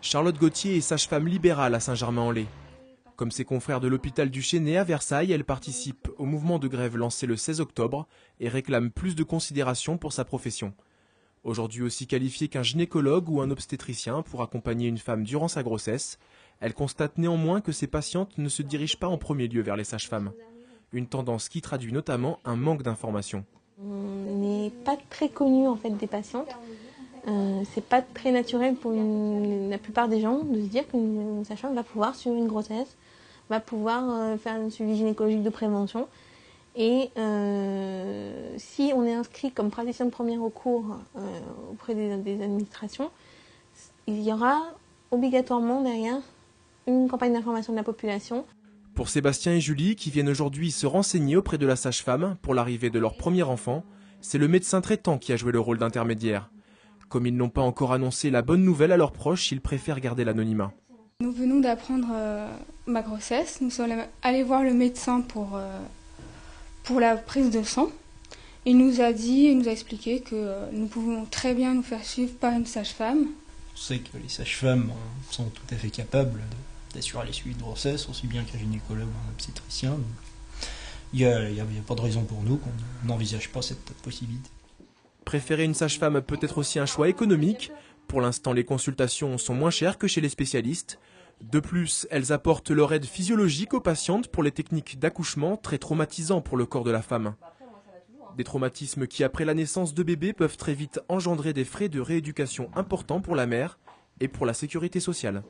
Charlotte Gauthier est sage-femme libérale à Saint-Germain-en-Laye. Comme ses confrères de l'hôpital du Chesnay à Versailles, elle participe au mouvement de grève lancé le 16 octobre et réclame plus de considération pour sa profession. Aujourd'hui aussi qualifiée qu'un gynécologue ou un obstétricien pour accompagner une femme durant sa grossesse, elle constate néanmoins que ses patientes ne se dirigent pas en premier lieu vers les sages-femmes. Une tendance qui traduit notamment un manque d'information. On n'est pas très connu en fait des patientes. C'est pas très naturel pour la plupart des gens de se dire qu'une sage-femme va pouvoir suivre une grossesse, va pouvoir faire un suivi gynécologique de prévention. Et si on est inscrit comme praticien de premier recours auprès des administrations, il y aura obligatoirement derrière une campagne d'information de la population. Pour Sébastien et Julie, qui viennent aujourd'hui se renseigner auprès de la sage-femme pour l'arrivée de leur premier enfant, c'est le médecin traitant qui a joué le rôle d'intermédiaire. Comme ils n'ont pas encore annoncé la bonne nouvelle à leurs proches, ils préfèrent garder l'anonymat. Nous venons d'apprendre ma grossesse. Nous sommes allés voir le médecin pour la prise de sang. Il nous a expliqué que nous pouvons très bien nous faire suivre par une sage-femme. On sait que les sages-femmes sont tout à fait capables d'assurer les suivis de grossesse, aussi bien qu'un gynécologue ou un obstétricien. Il n'y a pas de raison pour nous qu'on n'envisage pas cette possibilité. Préférer une sage-femme peut être aussi un choix économique. Pour l'instant, les consultations sont moins chères que chez les spécialistes. De plus, elles apportent leur aide physiologique aux patientes pour les techniques d'accouchement très traumatisants pour le corps de la femme. Des traumatismes qui, après la naissance de bébé, peuvent très vite engendrer des frais de rééducation importants pour la mère et pour la sécurité sociale.